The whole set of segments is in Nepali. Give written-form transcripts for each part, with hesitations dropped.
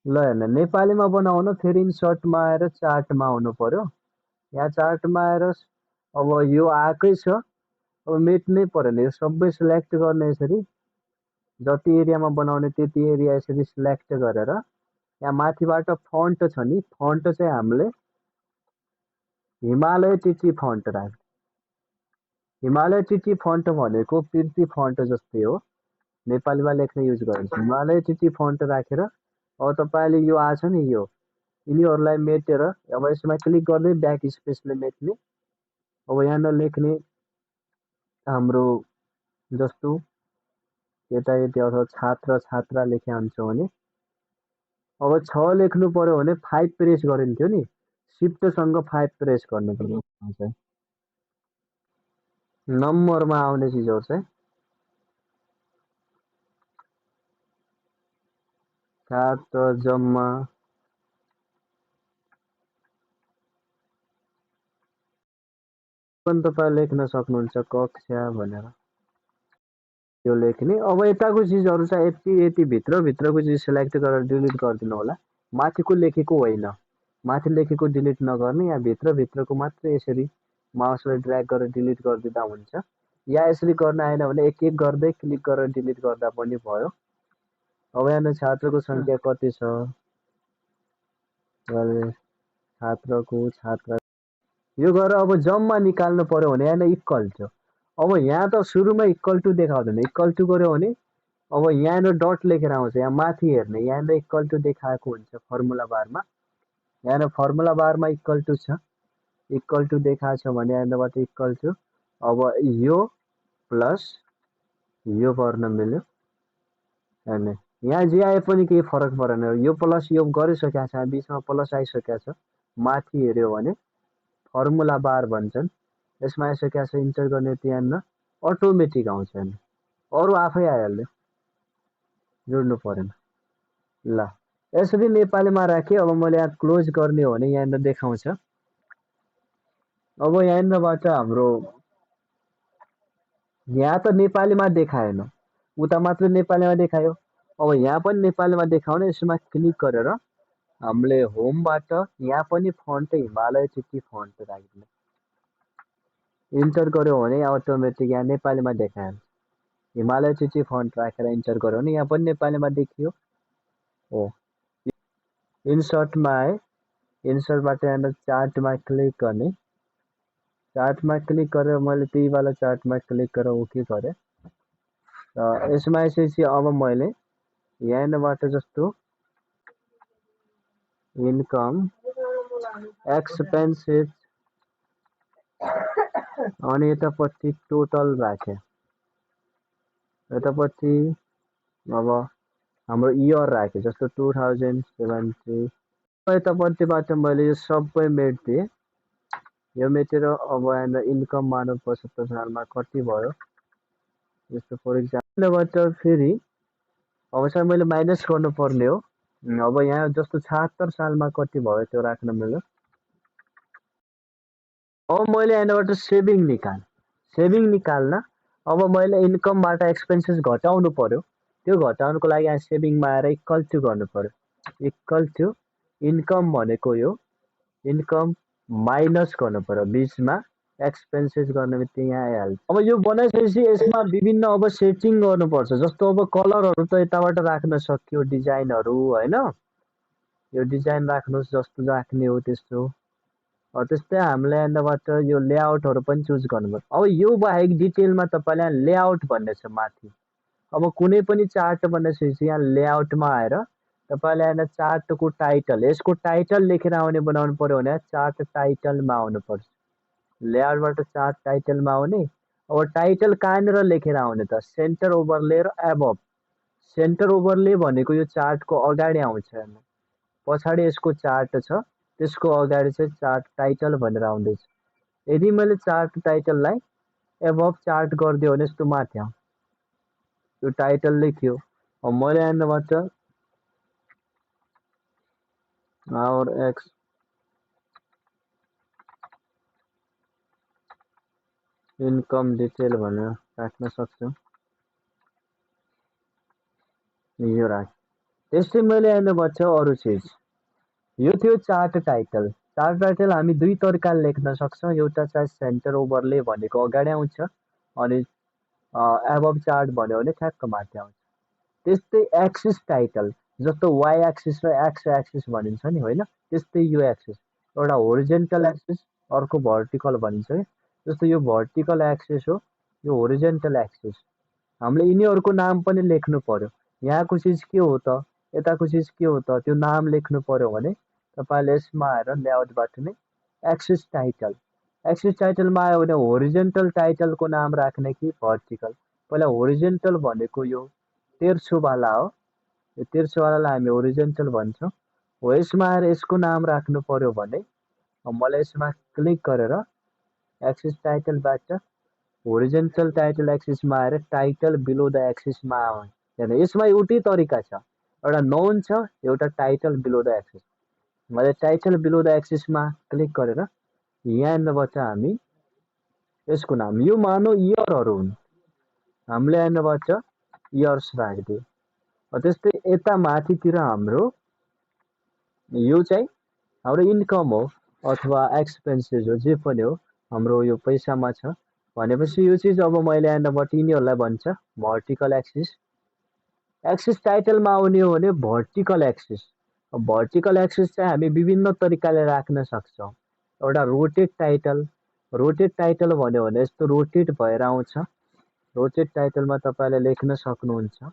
ल हेर्न नेपालीमा बनाउन फेरि इन्सर्टमा आएर चार्टमा आउनु पर्यो। यहाँ चार्टमा आएर अब यो आएकै छ, अब मेट्नै पर्यो नि, यो सबै सिलेक्ट गर्ने यसरी, जति एरियामा बनाउने त्यति एरिया यसरी सिलेक्ट गरेर यहाँ माथिबाट फन्ट छ नि, फन्ट चाहिँ हामीले हिमालय टिची फन्ट राख्छ। हिमालय टिची फन्ट भनेको पिर्ती फन्ट जस्तै हो, नेपालीमा लेख्न युज गरिन्छ। हिमालय टिची फन्ट राखेर अब तपाईँले यो आछ नि, यो यिनीहरूलाई मेटेर अब यसमा क्लिक गर्दै ब्याक स्पेसले मेट्ने। अब यहाँ नलेख्ने हाम्रो जस्तो केटाकेटी अथवा छात्र छात्रा लेख्या हुन्छ भने अब 6 लेख्नु पर्यो भने 5 प्रेस गरिन्थ्यो नि, शिफ्टसँग 5 प्रेस गर्नु पर्यो। नम्बरमा आउने चिजहरू चाहिँ छात्र जम्मा पनि तपाईँ लेख्न सक्नुहुन्छ कक्षा भनेर यो लेख्ने। अब यताको चिजहरू चाहिँ यति भित्रको चिज सिलेक्ट गरेर डिलिट गरिदिनु होला, माथिको लेखेको होइन। माथि लेखेको डिलिट नगर्ने, यहाँ भित्रको मात्रै यसरी माउसलाई ड्र्याग गरेर डिलिट गरिदिँदा हुन्छ। या यसरी गर्न आएन भने एक एक गर्दै क्लिक गरेर डिलिट गर्दा पनि भयो। अब यहाँ छात्रको सङ्ख्या कति छ, छात्रको छात्र यो गरेर अब जम्मा निकाल्नु पर्यो भने यहाँ इक्वल छ। अब यहाँ त सुरुमा इक्वल टु देखाउँदैन, इक्वल टु गर्यो भने अब यहाँ डट लेखेर आउँछ। यहाँ माथि हेर्ने, यहाँ इक्वल टु देखाएको हुन्छ फर्मुला बारमा। यहाँ फर्मुला बारमा इक्वल टु छ, इक्वल टु देखाएको छ भने यहाँबाट इक्वल टु अब यो प्लस यो गर्न मिल्यो हैन। यहाँ जे आए पनि केही फरक परेन, यो प्लस यो गरिसकेको छ, बिचमा प्लस आइसकेको छ। माथि हेऱ्यो भने फर्मुला बार भन्छन्, यसमा आइसकेको छ, इन्टर गर्ने त्यहाँ अटोमेटिक आउँछ, अरू आफै आइहाल्यो, जोड्नु परेन। ल यसरी नेपालीमा राखेँ। अब मैले यहाँ क्लोज गर्ने हो भने यहाँ देखाउँछ। अब यहाँबाट हाम्रो यहाँ त नेपालीमा देखाएन, उता मात्र नेपालीमा देखायो। अब यहाँ पनि नेपालीमा देखाउने, यसमा क्लिक गरेर हामीले होमबाट यहाँ पनि फन्ट हिमालय टिची फन्ट राख्दिने, इन्टर गर्यो भने अटोमेटिक यहाँ नेपालीमा देखायो। हिमालय टिची फन्ट राखेर इन्टर गर्यो भने यहाँ पनि नेपालीमा देखियो। हो इन्सर्टमा आए, इन्सर्टबाट यहाँ चार्टमा क्लिक गर्ने, चार्टमा क्लिक गरेर मैले त्यही वाला चार्टमा क्लिक गरेर ओके गरेँ। र यसमा आइसकेपछि अब मैले यहाँबाट जस्तो इन्कम एक्सपेन्सेस अनि यतापट्टि टोटल राखेँ। यतापट्टि अब हाम्रो इयर राखेँ, जस्तो 2070। यतापट्टिबाट मैले यो सबै मेटिदिएँ। यो मेटेर अब यहाँ इन्कम मानव 75 सालमा कति भयो, जस्तो फर इक्जाम्पलबाट फेरि अब चाहिँ मैले माइनस गर्नुपर्ने हो। अब यहाँ जस्तो 76 सालमा कति भयो त्यो राख्न मिल्यो। अब मैले यहाँबाट सेभिङ निकाल्न अब मैले इन्कमबाट एक्सपेन्सेस घटाउनु पर्यो। त्यो घटाउनुको लागि यहाँ सेभिङमा आएर इक्वल टु गर्नु पर्यो, इक्वल टु इन्कम भनेको यो इन्कम माइनस गर्नु पर्यो, बिचमा एक्सपेन्सेस गर्ने बित्तिकै यहाँ आइहाल्छ। अब यो बनाइसकेपछि यसमा विभिन्न अब सेटिङ गर्नुपर्छ। जस्तो अब कलरहरू त यताबाट राख्न सक्यो, डिजाइनहरू होइन, यो डिजाइन राख्नुहोस् जस्तो राख्ने हो त्यस्तो। त्यस्तै हामीले यहाँबाट यो लेआउटहरू पनि चुज गर्नुपर्छ। अब यो बाहेक डिटेलमा तपाईँले यहाँ लेआउट भन्ने छ माथि। अब कुनै पनि चार्ट बनाइसकेपछि यहाँ लेआउटमा आएर तपाईँले यहाँ चार्टको टाइटल, यसको टाइटल लेखेर आउने बनाउनु पर्यो भने चार्ट टाइटलमा आउनुपर्छ। लेआउटबाट चार्ट टाइटलमा आउने। अब टाइटल कहाँनिर लेखेर आउने त, सेन्टर ओभरले र एबभ। सेन्टर ओभरले भनेको यो चार्टको अगाडि आउँछ, पछाडि यसको चार्ट छ, त्यसको अगाडि चाहिँ चार्ट टाइटल भनेर आउँदैछ। यदि मैले चार्ट टाइटललाई एबभ चार्ट गरिदियो भने यस्तो माथि आउँछ, यो टाइटल लेख्यो। अब मैले यहाँबाट आवर एक्स इन्कम डिटेल भनेर राख्न सक्छु, यो राख। त्यस्तै मैले हेर्नुपर्छ अरू चिज। यो थियो चार्ट टाइटल। चार्ट टाइटल हामी दुई तरिकाले लेख्न सक्छौँ। एउटा चाहिँ सेन्टर ओभरले भनेको अगाडि आउँछ, अनि एबभ चार्ट भन्यो भने ठ्याक्क माथि आउँछ। त्यस्तै एक्सिस टाइटल, जस्तो वाइ एक्सिस र एक्स एक्सिस भनिन्छ नि, होइन? त्यस्तै यो एक्सिस एउटा होरिजेन्टल एक्सिस, अर्को भर्टिकल भनिन्छ कि। जस्तो यो भर्टिकल एक्सिस हो, यो होरिजेन्टल एक्सिस। हामीले यिनीहरूको नाम पनि लेख्नु पर्यो। यहाँको चिज के हो त, यताको चिज के हो त, त्यो नाम लेख्नु पर्यो भने तपाईँले यसमा आएर लेआउटबाट नै एक्सिस टाइटल, एक्सिस टाइटलमा आयो भने होरिजेन्टल टाइटलको नाम राख्ने कि भर्टिकल। पहिला होरिजेन्टल भनेको यो तेर्सोवाला हो, यो तेर्सोवालालाई हामी होरिजेन्टल भन्छौँ। हो यसमा आएर यसको नाम राख्नु पर्यो भने मलाई यसमा क्लिक गरेर एक्सिस टाइटलबाट होरिजेन्टल टाइटल एक्सिसमा आएर टाइटल बिलो द एक्सिसमा आयो। हेर्नु यसमा एउटै तरिका छ, एउटा नोन छ, एउटा टाइटल बिलो द एक्सिस। मैले टाइटल बिलो द एक्सिसमा क्लिक गरेर यहाँबाट हामी यसको नाम यो मानौ इयरहरू हुन्, हामीले यहाँबाट इयर्स राखिदियो। त्यस्तै यता माथितिर हाम्रो यो चाहिँ हाम्रो इन्कम हो अथवा एक्सपेन्सेस हो, जे पनि हो, हाम्रो यो पैसामा छ भनेपछि यो चिज अब मैले यहाँबाट यिनीहरूलाई भन्छ भर्टिकल एक्सिस। एक्सिस टाइटलमा आउने हो भने भर्टिकल एक्सिस। भर्टिकल एक्सिस चाहिँ हामी विभिन्न तरिकाले राख्न सक्छौँ। एउटा रोटेट टाइटल, रोटेट टाइटल भन्यो भने यस्तो रोटेट भएर आउँछ। रोटेट टाइटलमा तपाईँले लेख्न सक्नुहुन्छ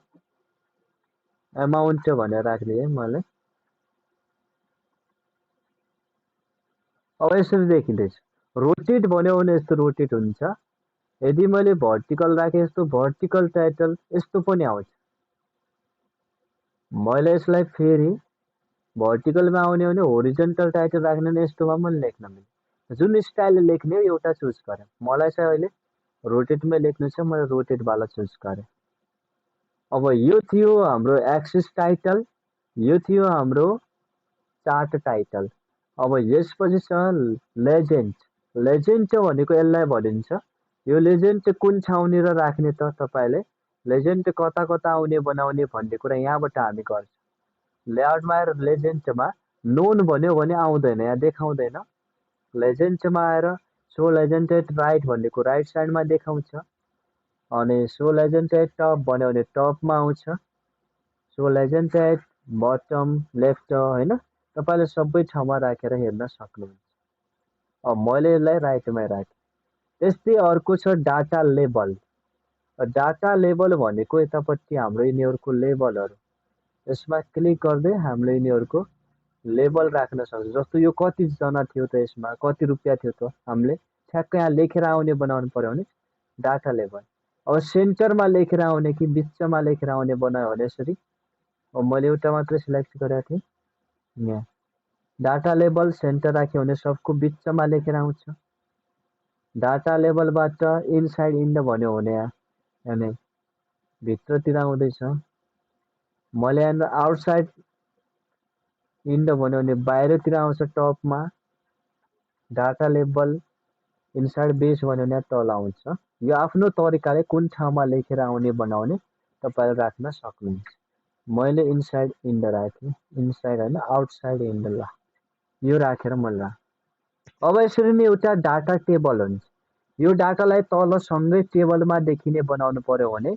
एमाउन्ट भनेर राखिदिएँ मैले। अब यसरी देखिँदैछ। रोटेट भन्यो भने यस्तो रोटेट हुन्छ। यदि मैले भर्टिकल राखेँ यस्तो भर्टिकल टाइटल यस्तो पनि आउँछ। मैले यसलाई फेरि भर्टिकलमा आउने हो भने होरिजेन्टल टाइटल राख्ने भने यस्तोमा पनि लेख्न मिल्छ। जुन स्टाइलले लेख्ने हो एउटा चुज गरेँ। मलाई चाहिँ अहिले रोटेटमै लेख्नु छ, मैले रोटेटवाला चुज गरेँ। अब यो थियो हाम्रो एक्सिस टाइटल, यो थियो हाम्रो चार्ट टाइटल। अब यसपछि छ लेजेन्ड। लेजेन्ड भनेको यसलाई भनिन्छ। यो लेजेन्ड कुन ठाउँनिर राख्ने त तपाईँले लेजेन्ड कता कता आउने बनाउने भन्ने कुरा यहाँबाट हामी गर्छौँ। लेआउटमा आएर लेजेन्डमा नोन भन्यो भने आउँदैन, यहाँ देखाउँदैन। लेजेन्डमा आएर सो लेजेन्ड एट राइट भन्नेको राइट साइडमा देखाउँछ, अनि सो लेजेन्ड एट टप भन्यो भने टपमा आउँछ, so legend at bottom left, होइन? तपाईँले सबै ठाउँमा राखेर हेर्न सक्नुहुन्छ। अब मैले यसलाई राइटमै राखेँ। त्यस्तै अर्को छ डाटा लेबल। डाटा लेबल भनेको यतापट्टि हाम्रो यिनीहरूको लेबलहरू, यसमा क्लिक गर्दै हामीले यिनीहरूको लेबल राख्न सक्छौँ। जस्तो यो कतिजना थियो त, यसमा कति रुपियाँ थियो त, हामीले ठ्याक्कै यहाँ लेखेर आउने बनाउनु पर्यो भने डाटा लेबल। अब सेन्टरमा लेखेर आउने कि बिचमा लेखेर आउने बनायो भने यसरी। अब मैले एउटा मात्रै सिलेक्ट गरेको थिएँ, यहाँ डाटा लेबल सेन्टर राख्यो भने सबको बिचमा लेखेर आउँछ। डाटा लेबलबाट इनसाइड इन्ड भन्यो भने यहाँ भित्रतिर आउँदैछ। मैले यहाँ आउटसाइड इन्ड भन्यो भने बाहिरतिर आउँछ टपमा। डाटा लेबल इनसाइड बेस भन्यो भने तल आउँछ। यो आफ्नो तरिकाले कुन ठाउँमा लेखेर आउने बनाउने तपाईँले राख्न सक्नुहुन्छ। मैले इनसाइड इन्ड राखेँ, इनसाइड होइन आउटसाइड इन्ड, ल यो राखेर मैले राखेँ। अब यसरी नै एउटा डाटा टेबल हुन्छ। यो डाटालाई तल सँगै टेबलमा देखिने बनाउनु पर्यो भने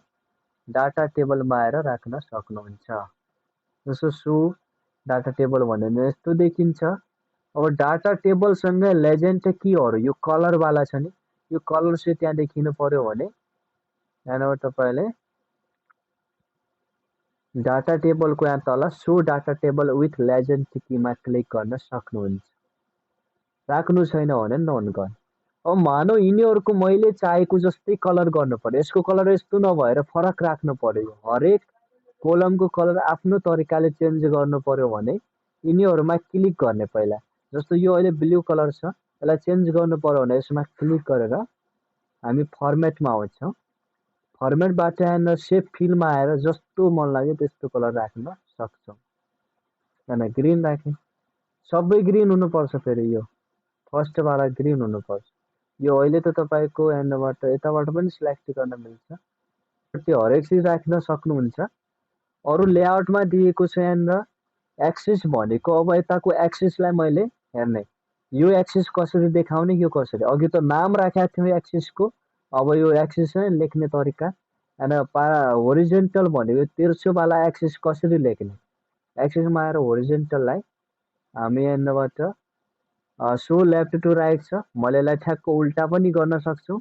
डाटा टेबलमा आएर राख्न सक्नुहुन्छ। जस्तो सो डाटा टेबल भन्यो भने यस्तो देखिन्छ। अब डाटा टेबलसँगै लेजेन्ड कीहरू यो कलरवाला छ नि, यो कलर चाहिँ त्यहाँ देखिनु पर्यो भने यहाँबाट तपाईँले डाटा टेबलको यहाँ तल so data table with legend keema click गर्न सक्नुहुन्छ। राख्नु छैन भने नन गर्नु। अब मानौ यिनीहरूको मैले चाहेको जस्तै कलर गर्नु पर्यो, यसको कलर यस्तो नभएर फरक राख्नु पर्यो। हरेक कोलमको कलर आफ्नो तरिकाले चेन्ज गर्नु पर्यो भने यिनीहरूमा क्लिक गर्ने पहिला। जस्तो यो अहिले ब्लू कलर छ, यसलाई चेन्ज गर्नु पर्यो भने यसमा क्लिक गरेर हामी फर्मेटमा आउँछौँ। फर्मेटबाट यहाँ सेप फिलमा आएर जस्तो मन लाग्यो त्यस्तो कलर राख्न सक्छौँ। यहाँ ग्रिन राखेँ, सबै ग्रिन हुनुपर्छ। फेरि यो फर्स्टवाला ग्रिन हुनुपर्छ। यो अहिले त तपाईँको यहाँबाट यताबाट पनि सिलेक्ट गर्न मिल्छ। त्यो हरेक चिज राख्न सक्नुहुन्छ। अरू लेआउटमा दिएको छ यहाँनिर एक्सिस भनेको अब यताको एक्सिसलाई मैले हेर्ने यो एक्सिस कसरी देखाउने यो कसरी अघि त नाम राखेको थियो एक्सिसको अब यो एक्सिस नै लेख्ने तरिका होरिजेन्टल भनेको तिर्सोवाला एक्सिस कसरी लेख्ने एक्सिसमा आएर होरिजेन्टललाई हामी यहाँबाट सो लेफ्ट टु राइट छ मैले यसलाई ठ्याक्क उल्टा पनि गर्न सक्छु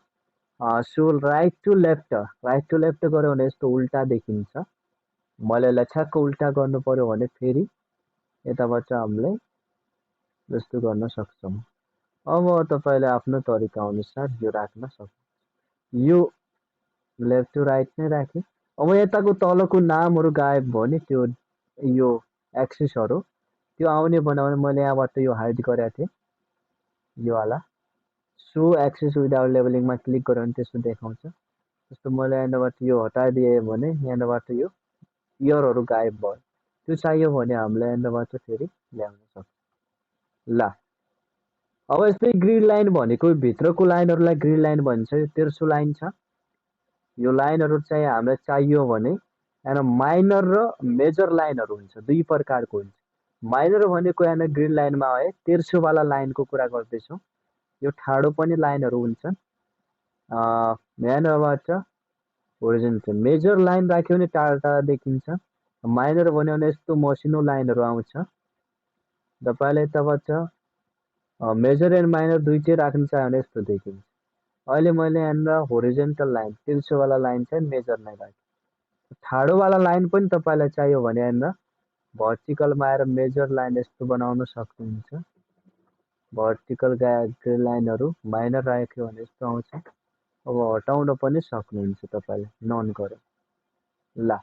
सो राइट टु लेफ्ट गऱ्यो भने यस्तो उल्टा देखिन्छ मैले यसलाई ठ्याक्क उल्टा गर्नु पर्यो भने फेरि यताबाट हामीले जस्तो गर्न सक्छौँ अब तपाईँले आफ्नो तरिका अनुसार यो राख्न सक्नु यो लेफ्ट टु राइट नै राखेँ अब यताको तलको नामहरू गायब भयो नि त्यो यो एक्सिसहरू त्यो आउने बनाउने मैले यहाँबाट यो हाइड गरेको थिएँ यो वाला सो एक्सिस विदाउट लेबलिङमा क्लिक गऱ्यो भने त्यस्तो देखाउँछ जस्तो मैले यहाँबाट यो हटाइदिएँ भने यहाँबाट यो इयरहरू गायब भयो त्यो चाहियो भने हामीले यहाँबाट फेरि ल्याउन सक्छौँ ल अब यस्तै ग्रिड लाइन भनेको भित्रको लाइनहरूलाई ग्रिड लाइन भन्छ यो तेर्सो लाइन छ यो लाइनहरू चाहिँ हामीलाई चाहियो भने यहाँ माइनर र मेजर लाइनहरू हुन्छ दुई प्रकारको हुन्छ माइनर भनेको यहाँ ग्रिड लाइनमा आए तेर्सोवाला लाइनको कुरा गर्दैछौँ यो ठाडो पनि लाइनहरू हुन्छन् यहाँबाट होरिजेन्टल मेजर लाइन राख्यो भने टाढा टाढा देखिन्छ माइनर भन्यो भने यस्तो मसिनो लाइनहरू आउँछ तपाईँले यताबाट मेजर एन्ड माइनर दुईटै राख्न चाह्यो भने यस्तो देखिन्छ अहिले मैले यहाँनिर होरिजेन्टल लाइन तिर्सोवाला लाइन चाहिँ मेजर नै राखेँ ठाडोवाला लाइन पनि तपाईँलाई चाहियो भने यहाँनिर भर्टिकलमा आएर मेजर लाइन यस्तो बनाउन सक्नुहुन्छ भर्टिकल लाइनहरू माइनर राख्यो भने यस्तो आउँछ अब हटाउन पनि सक्नुहुन्छ तपाईँले नन गरेर ल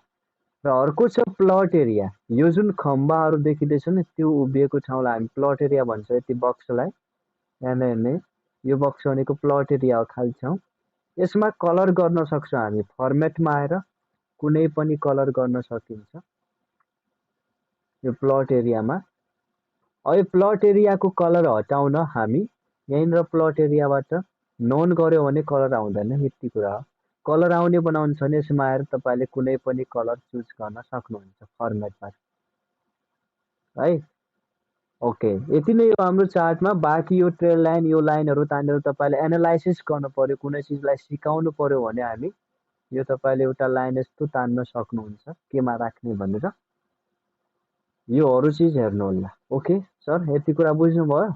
र अर्को छ प्लट एरिया यो जुन खम्बाहरू देखिँदैछ नि त्यो उभिएको ठाउँलाई हामी प्लट एरिया भन्छ यति बक्सलाई यहाँ हेर्ने यो बक्स भनेको प्लट एरिया हो खाली ठाउँ यसमा कलर गर्न सक्छौँ हामी फर्मेटमा आएर कुनै पनि कलर गर्न सकिन्छ यो प्लट एरियामा अब प्लट एरियाको कलर हटाउन हामी यहीँनिर प्लट एरियाबाट नन गर्यो भने कलर आउँदैन यति कुरा हो कलर आउने बनाउनु छ भने यसमा आएर तपाईँले कुनै पनि कलर चुज गर्न सक्नुहुन्छ फर्मेटमा है ओके यति नै हो हाम्रो चार्टमा बाँकी यो ट्रेल लाइन यो लाइनहरू तानेर तपाईँले एनालाइसिस गर्नु पर्यो कुनै चिजलाई सिकाउनु पर्यो भने हामी यो तपाईँले एउटा लाइन यस्तो तान्न सक्नुहुन्छ केमा राख्ने भनेर यो अरू चिज हेर्नु होला ओके सर यति कुरा बुझ्नुभयो